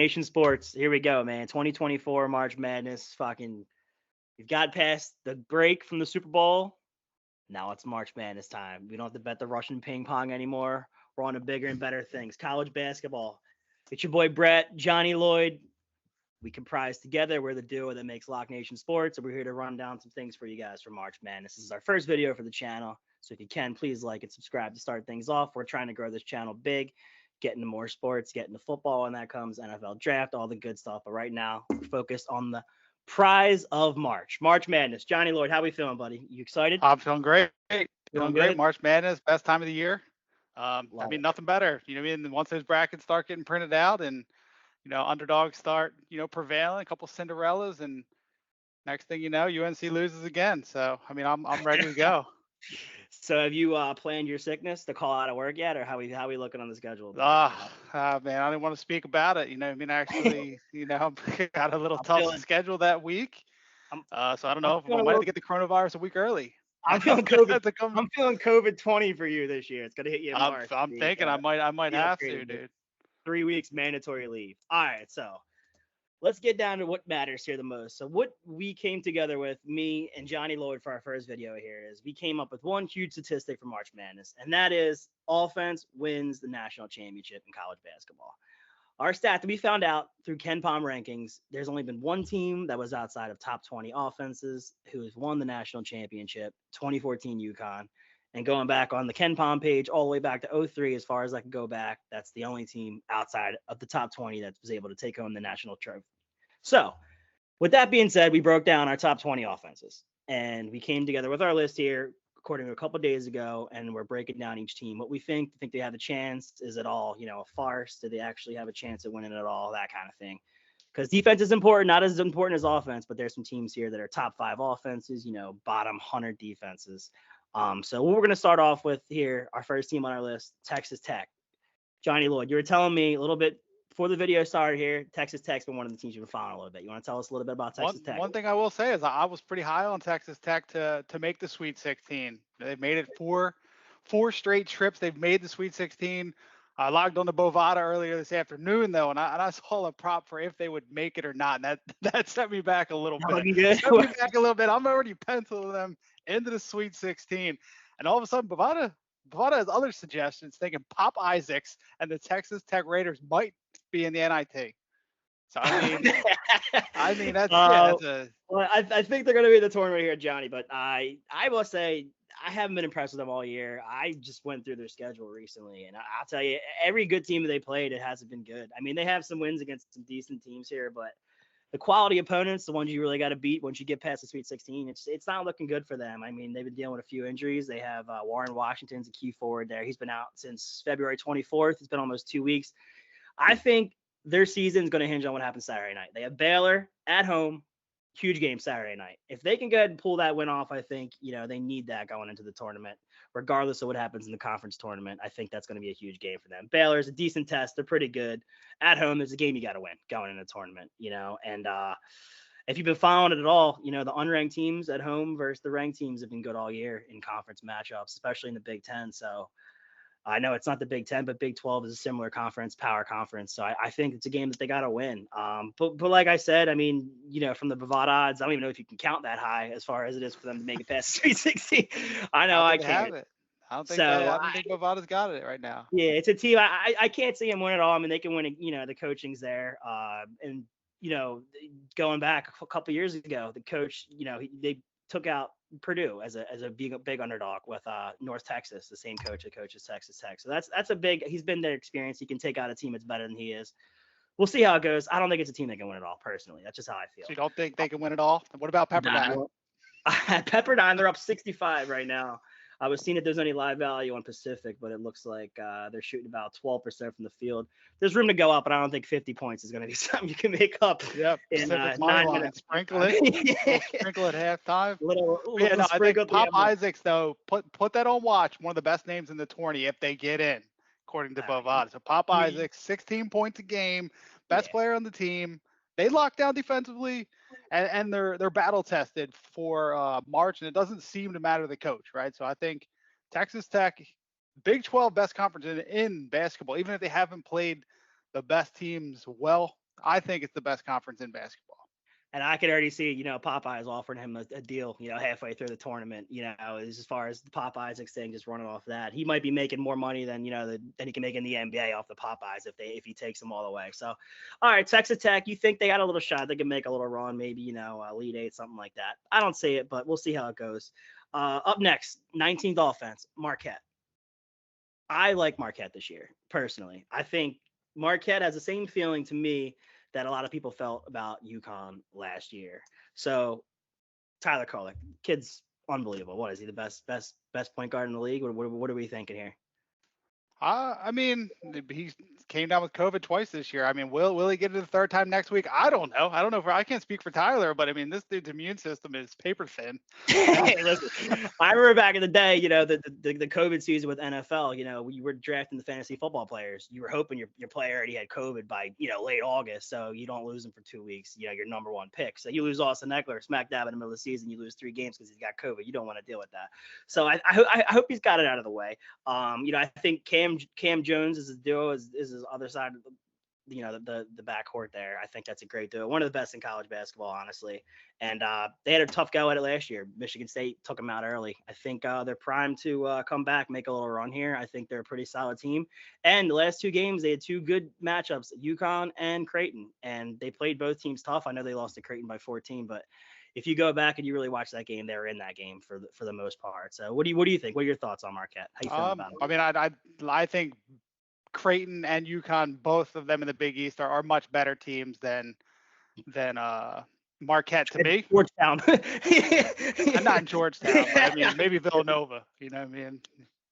Nation Sports. Here we go, man. 2024 March Madness. We've got past the break from the Super Bowl. Now it's March Madness time. We don't have to bet the Russian ping pong anymore. We're on to bigger and better things. College basketball. It's your boy Brett, Johnny Lloyd. We comprise together. We're the duo that makes Lock Nation Sports. And we're here to run down some things for you guys for March Madness. This is our first video for the channel. So if you can, please like and subscribe to start things off. We're trying to grow this channel big, get into more sports, get into football, and that comes NFL draft, all the good stuff. But right now, we're focused on the prize of March Madness. Johnny Lloyd, how we feeling, buddy? You excited? I'm feeling great. Feeling great. Good? March Madness, best time of the year. Love it. Nothing better. You know what I mean? Once those brackets start getting printed out and, underdogs start, prevailing, a couple Cinderellas, and next thing you know, UNC loses again. So, I'm ready to go. So have you planned your sickness to call out of work yet, or how we looking on the schedule? Man, I didn't want to speak about it. Actually, got a little tough schedule that week. So I don't know if I might have to get the coronavirus a week early. I'm feeling COVID. I'm feeling COVID 20 for you this year. It's gonna hit you in March. I'm thinking I might have to, dude. 3 weeks mandatory leave. All right, so let's get down to what matters here the most. So what we came together with, me and Johnny Lloyd, for our first video here, is we came up with one huge statistic for March Madness, and that is offense wins the national championship in college basketball. Our stat that we found out through KenPom rankings, there's only been one team that was outside of top 20 offenses who has won the national championship, 2014 UConn. And going back on the KenPom page all the way back to 03, as far as I can go back, that's the only team outside of the top 20 that was able to take home the national trophy. So with that being said, we broke down our top 20 offenses, and we came together with our list here according to a couple of days ago, and we're breaking down each team. What we think they have a chance. Is it all, a farce? Do they actually have a chance at winning it all? That kind of thing. Because defense is important, not as important as offense, but there's some teams here that are top 5 offenses, bottom 100 defenses. So what we're going to start off with here, our first team on our list, Texas Tech. Johnny Lloyd, you were telling me a little bit before the video started here, Texas Tech's been one of the teams you've been following a little bit. You want to tell us a little bit about Texas Tech? One thing I will say is I was pretty high on Texas Tech to make the Sweet 16. They've made it four straight trips. They've made the Sweet 16. I logged on to Bovada earlier this afternoon, though, and I saw a prop for if they would make it or not, and that set me back a little bit. Set me back a little bit. I'm already penciling them into the Sweet 16, and all of a sudden, Bovada has other suggestions, thinking Pop Isaacs and the Texas Tech Raiders might be in the NIT. So I mean that's a. Well, I think they're going to be in the tournament here, Johnny. But I must say I haven't been impressed with them all year. I just went through their schedule recently, and I'll tell you, every good team they played, it hasn't been good. I mean, they have some wins against some decent teams here, but the quality opponents, the ones you really got to beat once you get past the Sweet 16, it's not looking good for them. I mean, they've been dealing with a few injuries. They have Warren Washington's a key forward there. He's been out since February 24th. It's been almost 2 weeks. I think their season is going to hinge on what happens Saturday night. They have Baylor at home, huge game Saturday night. If they can go ahead and pull that win off, I think, they need that going into the tournament, regardless of what happens in the conference tournament. I think that's going to be a huge game for them. Baylor's a decent test. They're pretty good. At home, there's a game you got to win going in the tournament, and if you've been following it at all, the unranked teams at home versus the ranked teams have been good all year in conference matchups, especially in the Big Ten. So I know it's not the Big Ten, but Big 12 is a similar conference, power conference. So I think it's a game that they got to win. But like I said, I mean, from the Bovada odds, I don't even know if you can count that high as far as it is for them to make it past 360. I know I can't. I don't think Bovada's got it right now. Yeah, it's a team. I can't see them win at all. I mean, they can win. The coaching's there, and going back a couple years ago, the coach, they took out Purdue as a big underdog with North Texas, the same coach that coaches Texas Tech. So that's a big. He's been there, experience. He can take out a team that's better than he is. We'll see how it goes. I don't think it's a team that can win it all. Personally, that's just how I feel. So you don't think they can win it all? What about Pepperdine? Pepperdine, they're up 65 right now. I was seeing if there's any live value on Pacific, but it looks like they're shooting about 12% from the field. There's room to go up, but I don't think 50 points is going to be something you can make up. Yep. In 9 minutes. Sprinkle it. Sprinkle at halftime. I think Pop Isaacs, though, put that on watch. One of the best names in the tourney if they get in, according to Bovada. So Pop Isaacs, 16 points a game, best player on the team. They lock down defensively, and they're battle tested for March, and it doesn't seem to matter the coach, right? So I think Texas Tech, Big 12 best conference in basketball, even if they haven't played the best teams well, I think it's the best conference in basketball. And I could already see, Popeyes offering him a deal, halfway through the tournament, as far as the Popeyes thing, just running off that. He might be making more money than, than he can make in the NBA off the Popeyes if he takes them all away. So, all right, Texas Tech, you think they got a little shot? They can make a little run, maybe, Elite Eight, something like that. I don't see it, but we'll see how it goes. Up next, 19th offense, Marquette. I like Marquette this year, personally. I think Marquette has the same feeling to me that a lot of people felt about UConn last year. So Tyler Kolek, kid's unbelievable. What is he, the best point guard in the league? What are we thinking here? I mean, he came down with COVID twice this year. I mean, will he get it the third time next week? I don't know. I don't know if I can't speak for Tyler, but I mean, this dude's immune system is paper thin. Hey, listen, I remember back in the day, the COVID season with NFL, we were drafting the fantasy football players. You were hoping your player already had COVID by, late August, so you don't lose him for 2 weeks, your number one pick. So you lose Austin Eckler smack dab in the middle of the season, you lose 3 games because he's got COVID. You don't want to deal with that. So I hope he's got it out of the way. I think Cam Jones is his duo, is his other side of the backcourt there. I think that's a great duo. One of the best in college basketball, honestly. And they had a tough go at it last year. Michigan State took them out early. I think they're primed to come back, make a little run here. I think they're a pretty solid team. And the last 2 games, they had 2 good matchups, UConn and Creighton. And they played both teams tough. I know they lost to Creighton by 14, but if you go back and you really watch that game, they were in that game for the most part. So what do you think? What are your thoughts on Marquette? How you feeling about it? I mean, I think Creighton and UConn, both of them in the Big East, are much better teams than Marquette to me. Georgetown. I'm not in Georgetown, but I mean maybe Villanova. You know what I mean?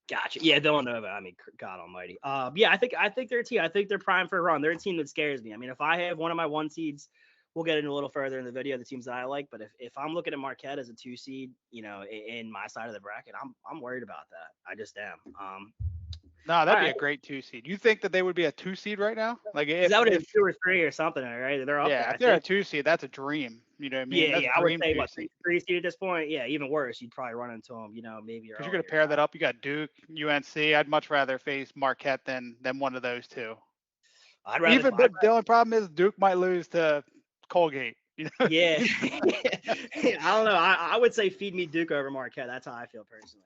Gotcha. Yeah, Villanova. I mean, God Almighty. Yeah, I think they're a team. I think they're primed for a run. They're a team that scares me. I mean, if I have one of my 1 seeds, we'll get into a little further in the video the teams that I like. But if I'm looking at Marquette as a 2 seed, in my side of the bracket, I'm worried about that. I just am. No, that'd be a great 2 seed. You think that they would be a 2 seed right now? Like if that would have 2 or 3 or something, right? They're up there. Yeah, if they're a 2 seed, that's a dream. You know what I mean? Yeah, I would say what 3 seed at this point. Yeah, even worse, you'd probably run into them. Maybe because you're gonna pair that up. You got Duke, UNC. I'd much rather face Marquette than one of those 2. But the only problem is Duke might lose to Colgate. Yeah. I don't know. I would say feed me Duke over Marquette. That's how I feel personally.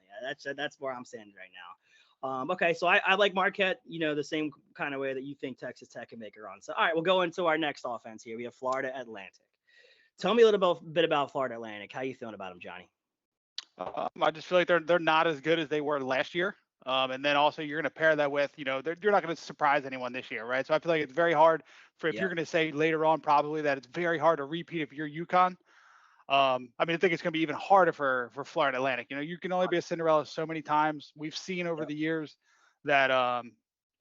That's where I'm standing right now. Okay, so I like Marquette, the same kind of way that you think Texas Tech can make a run. So, all right, we'll go into our next offense here. We have Florida Atlantic. Tell me a little bit about Florida Atlantic. How you feeling about them, Johnny? I just feel like they're not as good as they were last year. And then also you're going to pair that with, you're not going to surprise anyone this year, right? So I feel like it's very hard if you're going to say later on probably that it's very hard to repeat if you're UConn. I mean, I think it's going to be even harder for Florida Atlantic. You can only be a Cinderella so many times. We've seen over the years that,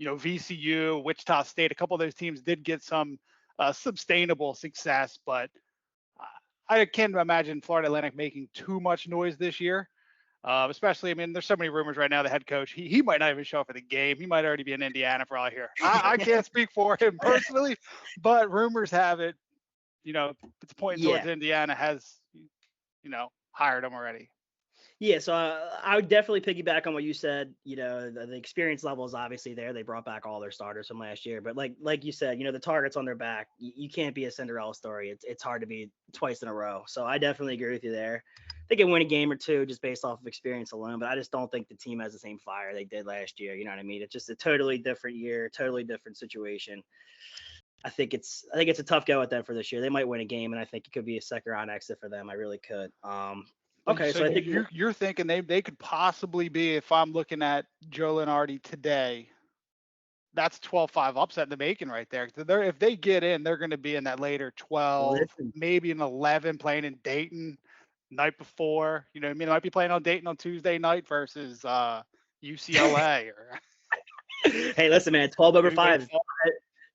VCU, Wichita State, a couple of those teams did get some sustainable success, but I can't imagine Florida Atlantic making too much noise this year. Especially, I mean, there's so many rumors right now. The head coach, he might not even show up for the game. He might already be in Indiana for all I hear. I can't speak for him personally, but rumors have it, it's pointing towards Indiana has, hired him already. Yeah, so I would definitely piggyback on what you said. The experience level is obviously there. They brought back all their starters from last year, but like you said, the target's on their back. You can't be a Cinderella story. It's hard to be twice in a row. So I definitely agree with you there. They can win a game or 2 just based off of experience alone, but I just don't think the team has the same fire they did last year. You know what I mean? It's just a totally different year, totally different situation. I think it's a tough go at them for this year. They might win a game, and I think it could be a second round exit for them. I really could. Okay, so I think you're thinking they could possibly be, if I'm looking at Joe Lenardi today, that's 12-5 upset in the making right there. If they get in, they're going to be in that later 12, maybe an 11 playing in Dayton night before. You know what I mean? They might be playing on Dayton on Tuesday night versus UCLA. Hey, listen, man, 12 over 5.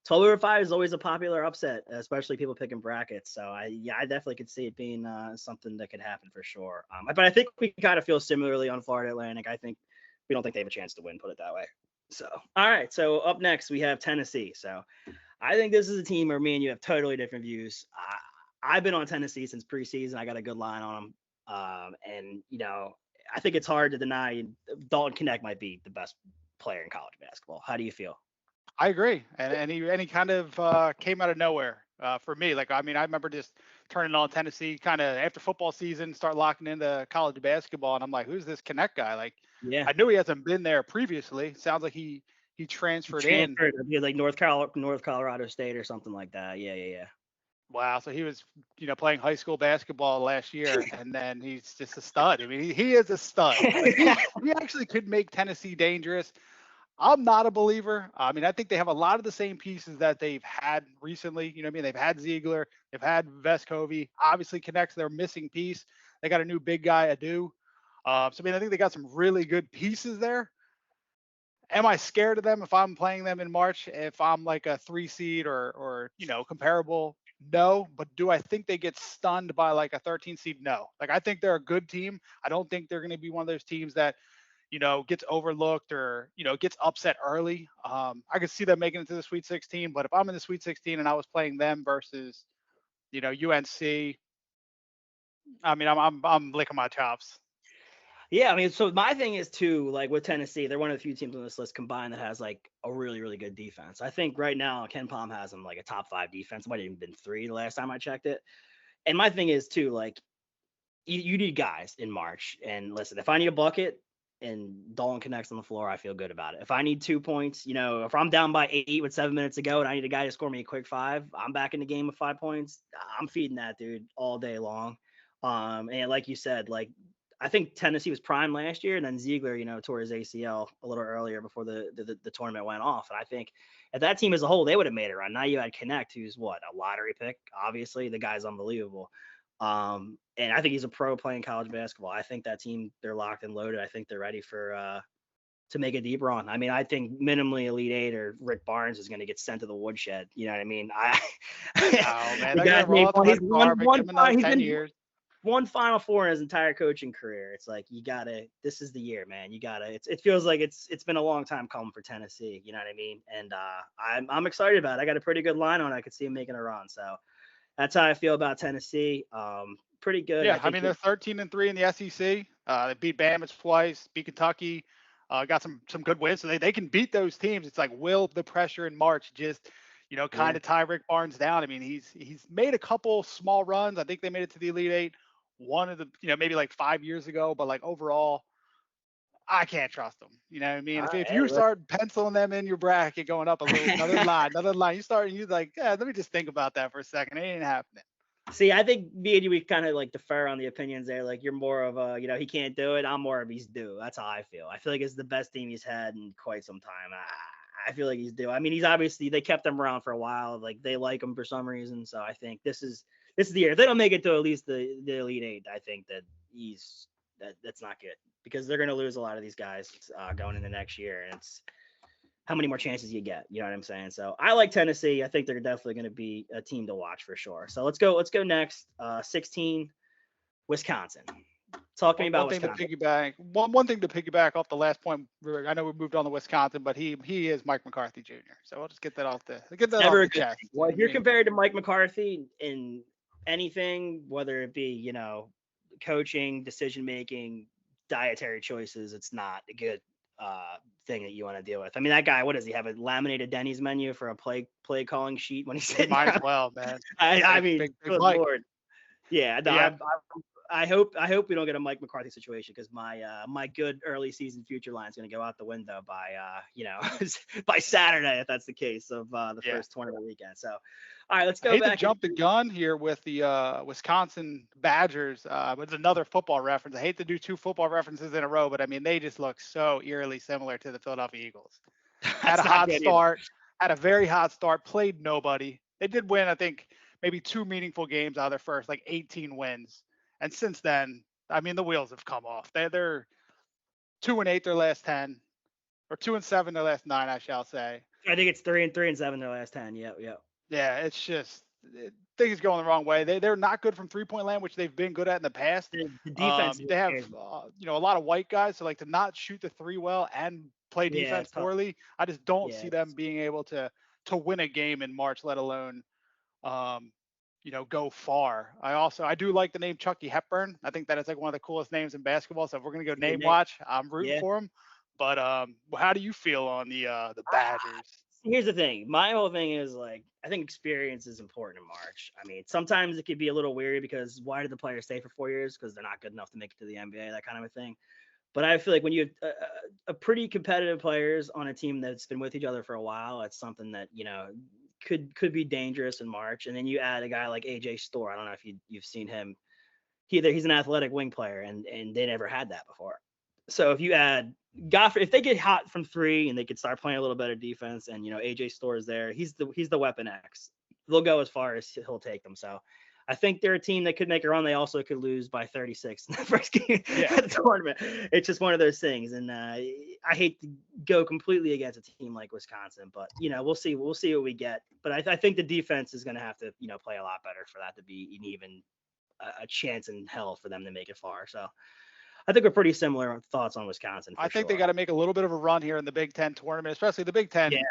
12 over 5 is always a popular upset, especially people picking brackets. So I definitely could see it being something that could happen for sure. But I think we kind of feel similarly on Florida Atlantic. We don't think they have a chance to win, put it that way. So, all right. So up next we have Tennessee. So I think this is a team where me and you have totally different views. I've been on Tennessee since preseason. I got a good line on them. And I think it's hard to deny Dalton Knecht might be the best player in college basketball. How do you feel? I agree, and he kind of came out of nowhere. for me. Like, I mean, I remember just turning on Tennessee kind of after football season, start locking into college basketball, and I'm like, who's this Connect guy? Like, Yeah. I knew he hasn't been there previously. Sounds like he He transferred in. transferred to be like North Colorado State or something like that. Yeah, yeah, Wow, so he was, playing high school basketball last year, and then he's just a stud. I mean, he is a stud. Like yeah. he actually could make Tennessee dangerous. I'm not a believer. I mean, I think they have a lot of the same pieces that they've had recently. You know what I mean? They've had Ziegler, they've had Vescovi. Obviously, connects their missing piece. They got a new big guy, Adu. So I mean, I think they got some really good pieces there. Am I scared of them if I'm playing them in March? If I'm like a 3 seed or comparable? No. But do I think they get stunned by like a 13 seed? No. Like I think they're a good team. I don't think they're going to be one of those teams that gets overlooked or gets upset early. I could see them making it to the Sweet 16, but if I'm in the Sweet 16 and I was playing them versus UNC, I mean I'm licking my chops. Yeah, I mean, so my thing is too, like with Tennessee, they're one of the few teams on this list combined that has like a really, really good defense. I think right now KenPom has them like a top 5 defense. Might have even been 3 the last time I checked it. And my thing is too, like you need guys in March. And listen, if I need a bucket and Dolan connects on the floor, I feel good about it. If I need 2 points, if I'm down by 8 with 7 minutes to go and I need a guy to score me a quick 5, I'm back in the game with 5 points. I'm feeding that dude all day long. And like you said, like I think Tennessee was prime last year, and then Ziegler, tore his ACL a little earlier before the tournament went off. And I think if that team as a whole, they would have made it run. Now you had Connect, who's what, a lottery pick. Obviously, the guy's unbelievable. And I think he's a pro playing college basketball. I think that team, they're locked and loaded. I think they're ready for to make a deep run. I mean, I think minimally Elite Eight or Rick Barnes is going to get sent to the woodshed. You know what I mean? Oh man, The they're gonna guy's roll made out the red carpet, give him another he's 10 been years. one Final Four in his entire coaching career. It's like this is the year, man. It feels like it's been a long time coming for Tennessee. You know what I mean? And I'm excited about it. I got a pretty good line on it. I could see him making a run. So that's how I feel about Tennessee. Pretty good. Yeah, I I think mean they're 13-3 in the SEC. They beat Bama twice, beat Kentucky, got some good wins. So they can beat those teams. It's like, will the pressure in March just kind yeah. of tie Rick Barnes down? I mean, he's made a couple small runs. I think they made it to the Elite Eight one of the maybe like 5 years ago, but like overall, I can't trust them. You know what I mean? If Hey, you start penciling them in your bracket going up a little another line, you like, yeah, let me just think about that for a second. It ain't happening. See, I think me and you, we kind of like defer on the opinions there. Like you're more of a, he can't do it. I'm more of he's due. That's how I feel. I feel like it's the best team he's had in quite some time. I feel like he's due. I mean, he's obviously, they kept him around for a while. Like they like him for some reason. So I think this is the year. If they don't make it to at least the Elite Eight, I think that that's not good because they're going to lose a lot of these guys going into next year. And it's how many more chances you get. You know what I'm saying? So I like Tennessee. I think they're definitely going to be a team to watch for sure. So let's go next. 16, Wisconsin. Talk to me about One thing Wisconsin. to piggyback one thing to piggyback off the last point. I know we moved on to Wisconsin, but he is Mike McCarthy Jr. So I'll just get that off Never a the good chest. thing. Well, if you're compared to Mike McCarthy in anything, whether it be, coaching, decision making, dietary choices, it's not a good thing that you want to deal with. I mean, that guy, what does he have, a laminated Denny's menu for a play calling sheet when he's sitting Might as down? well, man. I mean, Big good Mike. Lord. Yeah, no, Yeah. I hope we don't get a Mike McCarthy situation because my good early season future line is going to go out the window by by Saturday if that's the case of the first tournament weekend. So, all right, let's go I hate back. to jump the gun here with the Wisconsin Badgers, but it's another football reference. I hate to do 2 football references in a row, but I mean they just look so eerily similar to the Philadelphia Eagles. Had a hot start, had a very hot start, played nobody. They did win, I think, maybe 2 meaningful games out of their first like 18 wins. And since then, I mean, the wheels have come off. They're 2-8 their last 10, or 2-7 their last 9, I shall say. I think it's 3-3 and 7 their last 10. Yep. Yeah, it's just things going the wrong way. They're not good from 3-point land, which they've been good at in the past. The defense. They have a lot of white guys, so like to not shoot the 3 well and play defense poorly. I just don't see them being able to win a game in March, let alone go far. I do like the name Chucky Hepburn. I think that is like one of the coolest names in basketball. So if we're gonna go watch, I'm rooting for him. But how do you feel on the Badgers? Here's the thing. My whole thing is like, I think experience is important in March. I mean, sometimes it could be a little weird because why did the players stay for 4 years? Because they're not good enough to make it to the NBA, that kind of a thing. But I feel like when you have a pretty competitive players on a team that's been with each other for a while, it's something that could be dangerous in March. And then you add a guy like AJ Store. I don't know if you've seen him. He's an athletic wing player, and they never had that before. So if you add Goffrey, if they get hot from three and they could start playing a little better defense, and AJ Store is there, he's the weapon X. They'll go as far as he'll take them. So I think they're a team that could make a run. They also could lose by 36 in the first game of the tournament. It's just one of those things, and I hate to go completely against a team like Wisconsin, but we'll see. We'll see what we get. But I think the defense is going to have to play a lot better for that to be an even a chance in hell for them to make it far. So I think we're pretty similar thoughts on Wisconsin. I think sure. they got to make a little bit of a run here in the Big Ten tournament, especially the Big Ten. Yeah.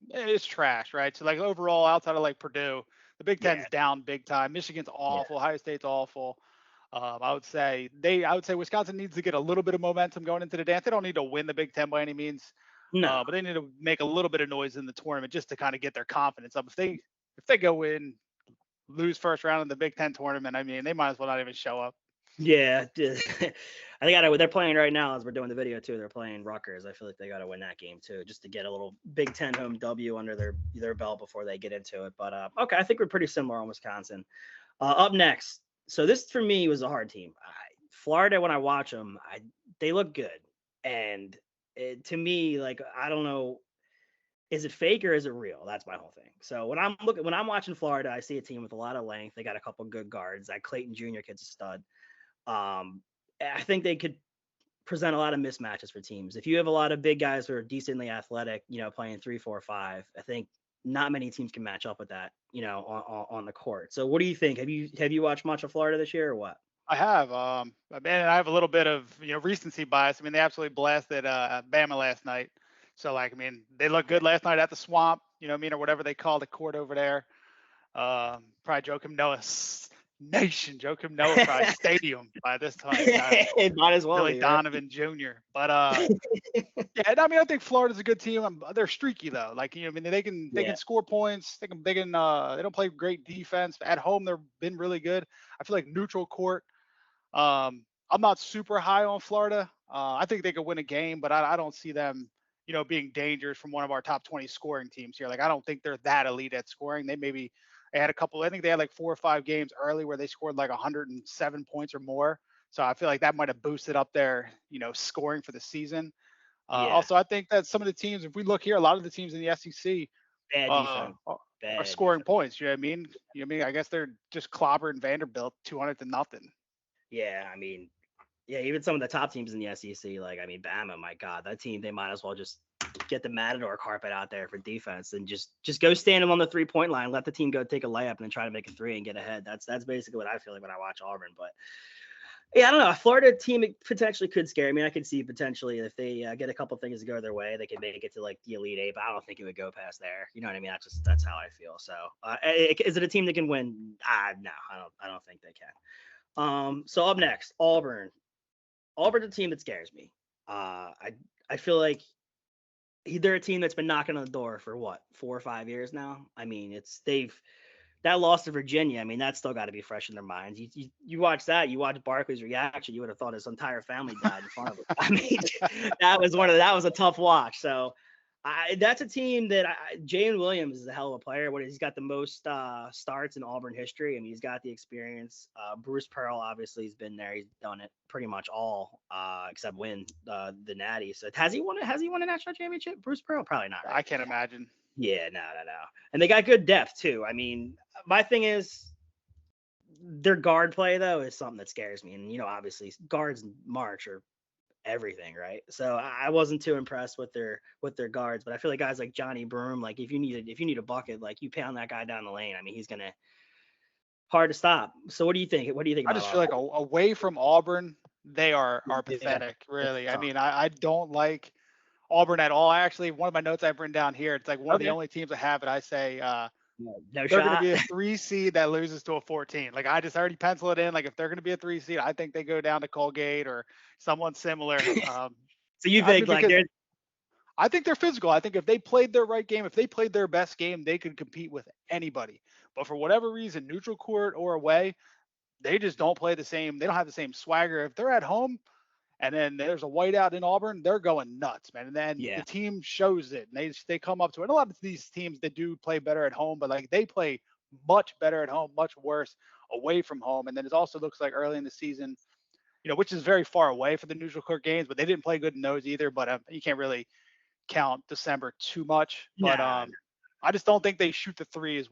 It's trash, right? So like overall, outside of like Purdue, the Big Ten's down big time. Michigan's awful. Ohio State's awful. I would say Wisconsin needs to get a little bit of momentum going into the dance. They don't need to win the Big Ten by any means, but they need to make a little bit of noise in the tournament just to kind of get their confidence up. If they go in, lose first round in the Big Ten tournament, I mean, they might as well not even show up. Yeah, I think they're playing right now as we're doing the video too. They're playing Rutgers. I feel like they got to win that game too, just to get a little Big Ten home W under their belt before they get into it. But okay, I think we're pretty similar on Wisconsin. Up next, so this for me was a hard team. Florida, when I watch them, they look good, and to me, like I don't know, is it fake or is it real? That's my whole thing. So when I'm watching Florida, I see a team with a lot of length. They got a couple good guards. That Clayton Jr. kid's a stud. I think they could present a lot of mismatches for teams. If you have a lot of big guys who are decently athletic, playing 3, 4, 5, I think not many teams can match up with that, on the court. So what do you think? Have you watched much of Florida this year or what? I have. And I have a little bit of recency bias. I mean, they absolutely blasted Bama last night. So like, I mean, they looked good last night at the Swamp. Or whatever they call the court over there. Probably Joakim Noah Nation, Joakim Noah probably Stadium by this time. It might as well. Billy Donovan Jr. But yeah, I mean, I think Florida's a good team. They're streaky though. Like they can score points. They don't play great defense. At home, they've been really good. I feel like neutral court. I'm not super high on Florida. I think they could win a game, but I don't see them, being dangerous from one of our top 20 scoring teams here. Like I don't think they're that elite at scoring. They had a couple. I think they had like 4 or 5 games early where they scored like 107 points or more. So I feel like that might have boosted up their, scoring for the season. Also, I think that some of the teams, if we look here, a lot of the teams in the SEC are scoring points. You know what I mean? I guess they're just clobbering Vanderbilt 200-0. Yeah, I mean, even some of the top teams in the SEC, like Bama, my God, that team, they might as well just get the Matador carpet out there for defense and just go stand them on the 3-point line, let the team go take a layup and then try to make a 3 and get ahead. That's basically what I feel like when I watch Auburn. But yeah, I don't know. A Florida team potentially could scare me. I could see potentially if they get a couple things to go their way, they could make it to like the Elite Eight, but I don't think it would go past there. You know what I mean? That's how I feel. So is it a team that can win? No, I don't think they can. So up next, Auburn. Auburn's a team that scares me. I feel like they're a team that's been knocking on the door for what, 4 or 5 years now. I mean, that loss to Virginia. I mean, that's still got to be fresh in their minds. You watch that, you watch Barkley's reaction, you would have thought his entire family died in front of him. I mean, that was a tough watch. So that's a team that Jalen Williams is a hell of a player. He's got the most starts in Auburn history. I mean, he's got the experience. Bruce Pearl obviously has been there. He's done it pretty much all except win the Natty. So has he won a national championship? Bruce Pearl? Probably not. Right? I can't imagine. Yeah, no. And they got good depth too. I mean, my thing is their guard play though is something that scares me. And obviously guards in March are everything, right? So I wasn't too impressed with their guards, but I feel like guys like Johnny Broom, like if you need a bucket, like you pound that guy down the lane. I mean, he's gonna hard to stop. So what do you think? I just feel like away from Auburn, they are pathetic, really. I mean, I don't like Auburn at all. One of my notes I've written down here, it's like one of the only teams I have it. I say they're going to be a 3 seed that loses to a 14. Like I just already pencil it in. Like if they're going to be a 3 seed, I think they go down to Colgate or someone similar. So you think I think they're physical. I think if they played their right game, if they played their best game, they could compete with anybody. But for whatever reason, neutral court or away, they just don't play the same. They don't have the same swagger. If they're at home and then there's a whiteout in Auburn, they're going nuts, man. And then Yeah. the team shows it, and they come up to it. And a lot of these teams that do play better at home, but like they play much better at home, much worse away from home. And then it also looks like early in the season, which is very far away for the neutral court games, but they didn't play good in those either. But you can't really count December too much. But I just don't think they shoot the three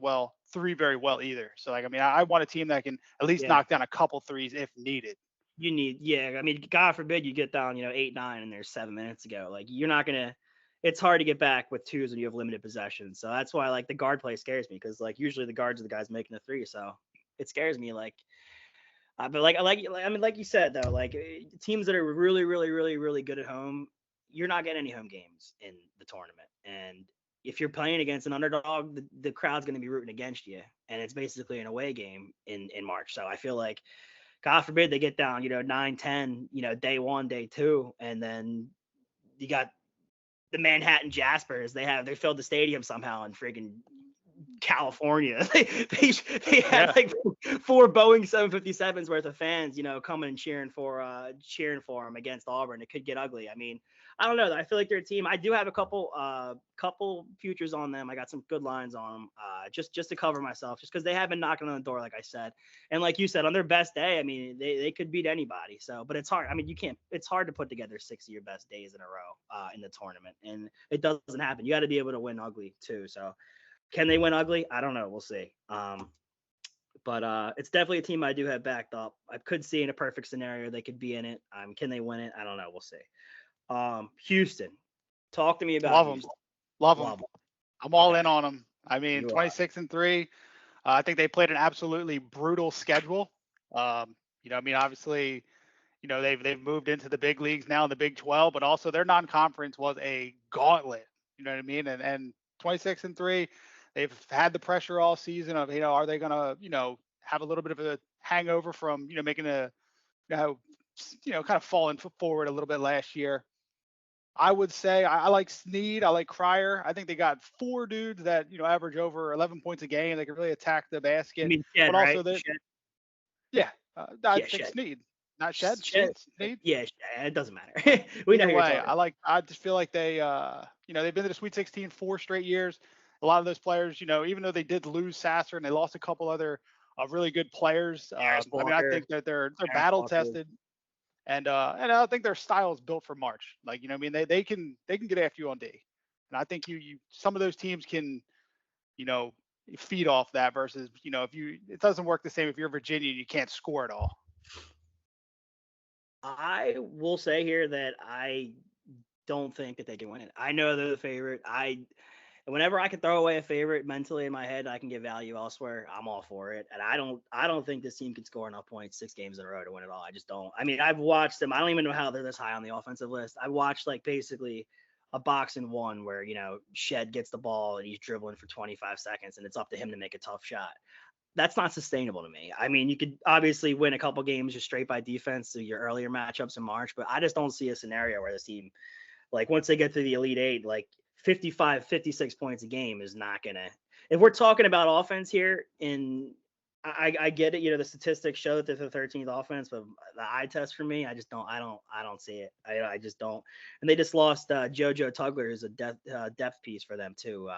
very well either. So like, I mean, I want a team that can at least knock down a couple threes if needed. I mean, God forbid you get down, 8-9 and there's 7 minutes to go. Like you're not gonna. It's hard to get back with twos when you have limited possession. So that's why like the guard play scares me because like usually the guards are the guys making the three. So it scares me. Like, but like you said though, like teams that are really, really, really, really good at home, you're not getting any home games in the tournament. And if you're playing against an underdog, the crowd's going to be rooting against you, and it's basically an away game in March. So I feel like, God forbid they get down, 9-10, day one, day two, and then you got the Manhattan Jaspers. They filled the stadium somehow in freaking California. they had like 4 Boeing 757s worth of fans, coming and cheering for them against Auburn. It could get ugly. I mean, I don't know. I feel like they're a team. I do have a couple futures on them. I got some good lines on them, just to cover myself, just because they have been knocking on the door, like I said. And like you said, on their best day, I mean, they could beat anybody. So, but it's hard. I mean, you can't. It's hard to put together 6 of your best days in a row in the tournament, and it doesn't happen. You got to be able to win ugly too. So, can they win ugly? I don't know. We'll see. But it's definitely a team I do have backed up. I could see in a perfect scenario they could be in it. Can they win it? I don't know. We'll see. Houston, talk to me about Houston. Love them. I'm all in on them. I mean, 26-3. I think they played an absolutely brutal schedule. I mean, obviously, they've moved into the big leagues now in the Big 12, but also their non-conference was a gauntlet. You know what I mean? And 26-3, they've had the pressure all season of, are they gonna, have a little bit of a hangover from, making kind of falling forward a little bit last year. I would say I like Snead. I like Cryer. I think they got 4 dudes that, average over 11 points a game. They can really attack the basket. I mean, Shed, but also right? I think Shed. Snead. Not Shed. Snead. Yeah, it doesn't matter. We know who I just feel like they, they've been to the Sweet 16 4 straight years. A lot of those players, even though they did lose Sasser and they lost a couple other really good players. I think that they're battle tested. And I think their style is built for March. Like, they can get after you on D. And I think some of those teams can, feed off that versus, it doesn't work the same if you're Virginia and you can't score at all. I will say here that I don't think that they can win it. I know they're the favorite. Whenever I can throw away a favorite mentally in my head, I can get value elsewhere. I'm all for it. And I don't think this team can score enough points 6 games in a row to win it all. I just don't. I mean, I've watched them. I don't even know how they're this high on the offensive list. I watched like basically a box in one where, Shed gets the ball and he's dribbling for 25 seconds and it's up to him to make a tough shot. That's not sustainable to me. I mean, you could obviously win a couple games just straight by defense through your earlier matchups in March, but I just don't see a scenario where this team, like once they get to the Elite Eight, like 55, 56 points a game is not going to, if we're talking about offense here I get it. The statistics show that they're the 13th offense, but the eye test for me, I don't see it. I just don't. And they just lost JoJo Tugler, who's a depth piece for them too,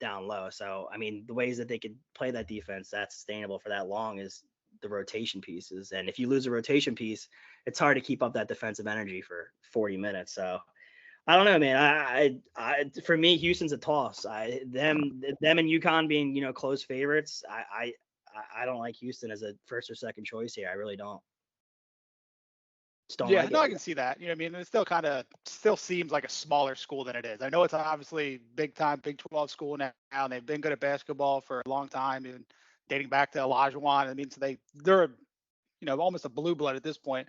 down low. So, I mean, the ways that they could play that defense that's sustainable for that long is the rotation pieces. And if you lose a rotation piece, it's hard to keep up that defensive energy for 40 minutes. So, I don't know, man. I for me, Houston's a toss. Them and UConn being, close favorites. I don't like Houston as a first or second choice here. I really don't. I can see that. It still seems like a smaller school than it is. I know it's obviously big time Big 12 school now, and they've been good at basketball for a long time, even dating back to Olajuwon. I mean, so they're almost a blue blood at this point.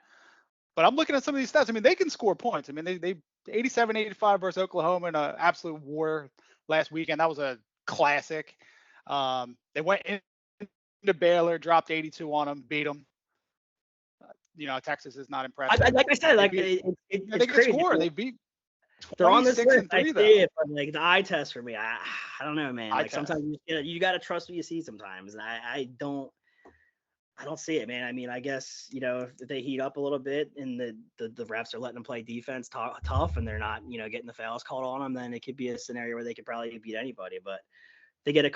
But I'm looking at some of these stats. I mean, they can score points. I mean, they 87-85 versus Oklahoma in an absolute war last weekend. That was a classic. They went into Baylor, dropped 82 on them, beat them. Texas is not impressive. Like I said, they it's can crazy. score. They beat they're on this 26 list. and I 3 see though. it, but like the eye test for me, I don't know, man. Eye Like test. sometimes you got to trust what you see sometimes, and I don't see it, man. I mean, I guess if they heat up a little bit and the refs are letting them play defense tough, and they're not getting the fouls called on them, then it could be a scenario where they could probably beat anybody. But they get a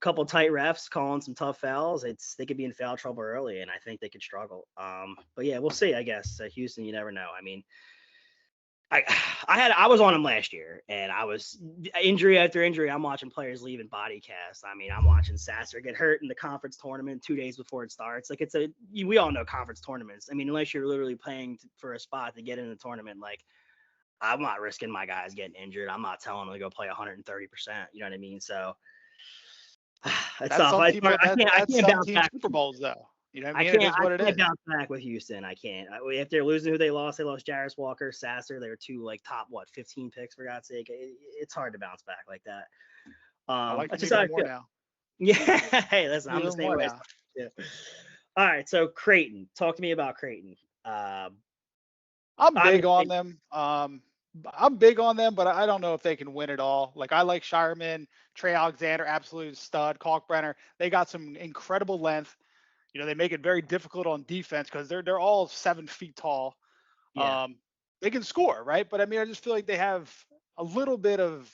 couple tight refs calling some tough fouls, they could be in foul trouble early, and I think they could struggle. But yeah, we'll see. I guess Houston, you never know. I mean, I was on him last year, and I was injury after injury. I'm watching players leave in body cast. I mean, I'm watching Sasser get hurt in the conference tournament 2 days before it starts. Like we all know conference tournaments. I mean, unless you're literally playing for a spot to get in the tournament, like I'm not risking my guys getting injured. I'm not telling them to go play 130%. You know what I mean? So it's That's tough. some people. I That's can't some bounce team back. Super Bowls though. You know what I I mean? It can't is I what it can't is. bounce back with Houston. I can't. If they're losing who they lost Jarris Walker, Sasser. They were two like top 15 picks for God's sake. It's hard to bounce back like that. I like That's them just how even I more feel. now. Yeah. Hey, listen, I'm the Even same more way. now. Yeah. All right. So Creighton, talk to me about Creighton. I'm big Obviously, on them. I'm big on them, but I don't know if they can win it all. Like I like Shireman, Trey Alexander, absolute stud, Kalkbrenner. They got some incredible length. They make it very difficult on defense because they're all 7 feet tall. yeah. They can score, right? But I mean, I just feel like they have a little bit of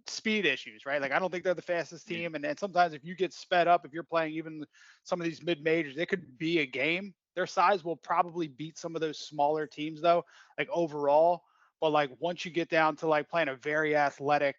speed issues, right? Like I don't think they're the fastest team, and sometimes if you get sped up, if you're playing even some of these mid majors, it could be a game. Their size will probably beat some of those smaller teams though, like overall. But like once you get down to like playing a very athletic,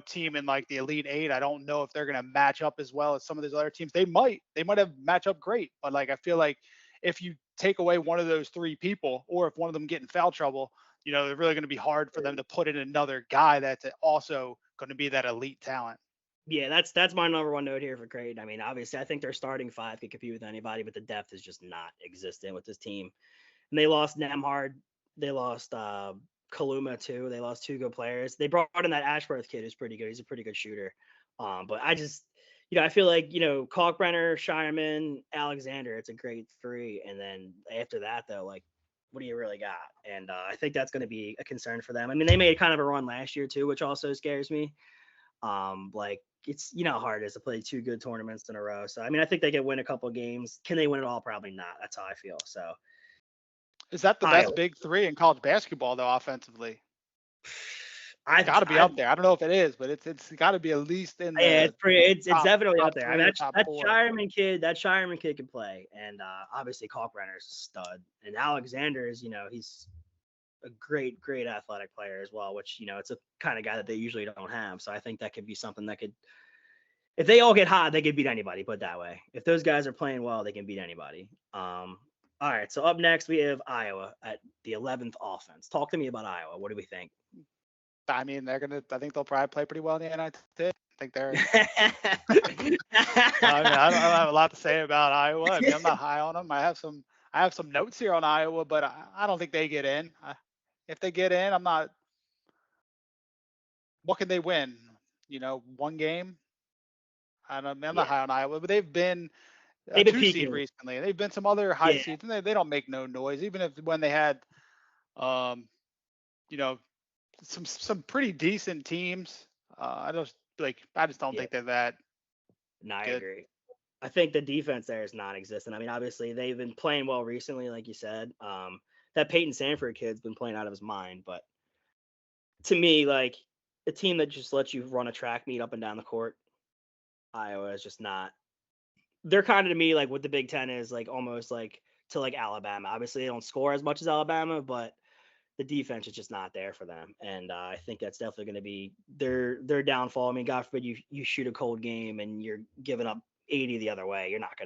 team in like the Elite Eight, I don't know if they're gonna match up as well as some of those other teams. They might have match up great, but like I feel like if you take away one of those three people, or if one of them get in foul trouble, they're really going to be hard for them to put in another guy that's also going to be that elite talent. Yeah, that's my number one note here for Creighton. I mean, obviously, I think their starting five could compete with anybody, but the depth is just not existent with this team. And they lost Nemhard. They lost Kaluma too. They lost two good players. They brought in that Ashworth kid who's pretty good. He's a pretty good shooter. But I just, I feel like, Kalkbrenner, Shireman, Alexander, it's a great three. And then after that, though, like, what do you really got? And I think that's going to be a concern for them. I mean, they made kind of a run last year too, which also scares me. Like it's how hard it is to play two good tournaments in a row. So I mean, I think they can win a couple games. Can they win it all? Probably not. That's how I feel. So Is that the best big three in college basketball though offensively? It's got to be up there. I don't know if it is, but it's got to be at least in the. Yeah, it's definitely up there. I mean, that four. Shireman kid can play, and obviously Kalkbrenner's a stud, and Alexander is he's a great athletic player as well, which it's a kind of guy that they usually don't have. So I think that could be something that could, if they all get hot, they could beat anybody. Put it that way. If those guys are playing well, they can beat anybody. All right. So up next we have Iowa at the 11th offense. Talk to me about Iowa. What do we think? I mean, I think they'll probably play pretty well in the NIT. I think they're. I mean, I don't have a lot to say about Iowa. I mean, I'm not high on them. I have some notes here on Iowa, but I don't think they get in. If they get in, I'm not. What can they win? One game. I'm not high on Iowa, but they've been a 2 seed recently. They've been some other high seeds, and they don't make no noise. Even if when they had, some pretty decent teams. I just don't think they're that. No, I good. agree. I think the defense there is non-existent. I mean, obviously they've been playing well recently, like you said. That Peyton Sanford kid's been playing out of his mind, but to me, like a team that just lets you run a track meet up and down the court, Iowa is just not. They're kind of to me like what the Big Ten is, like almost like to like Alabama. Obviously, they don't score as much as Alabama, but the defense is just not there for them, and I think that's definitely going to be their downfall. I mean, God forbid you shoot a cold game and you're giving up 80 the other way. You're not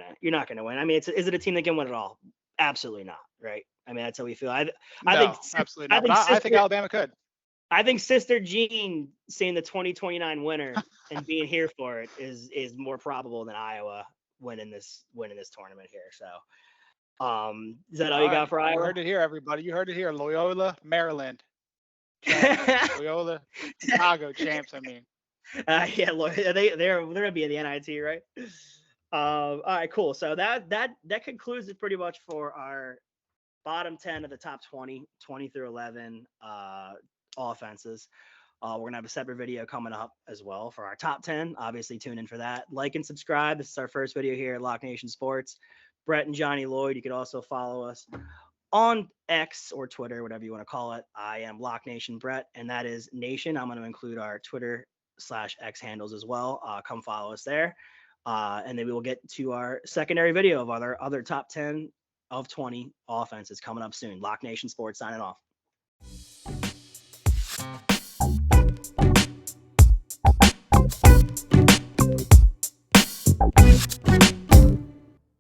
gonna win. I mean, is it a team that can win it all? Absolutely not, right? I mean, that's how we feel. I think absolutely not. I think Alabama could. I think Sister Jean seeing the 2029 winner and being here for it is more probable than Iowa winning this tournament here. So. Is that all you got for Iowa? You heard it here, everybody. You heard it here. Loyola, Maryland. Loyola, Chicago champs. I mean. Yeah, they're gonna be in the NIT, right? All right, cool. So that concludes it pretty much for our bottom 10 of the top 20 through 11. offenses. We're going to have a separate video coming up as well for our top 10. Obviously, tune in for that. Like and subscribe. This is our first video here at Lock Nation Sports. Brett and Johnny Lloyd. You could also follow us on X or Twitter, whatever you want to call it. I am Lock Nation Brett, and that is Nation. I'm going to include our Twitter/X handles as well. Come follow us there. And then we will get to our secondary video of our other top 10 of 20 offenses coming up soon. Lock Nation Sports signing off.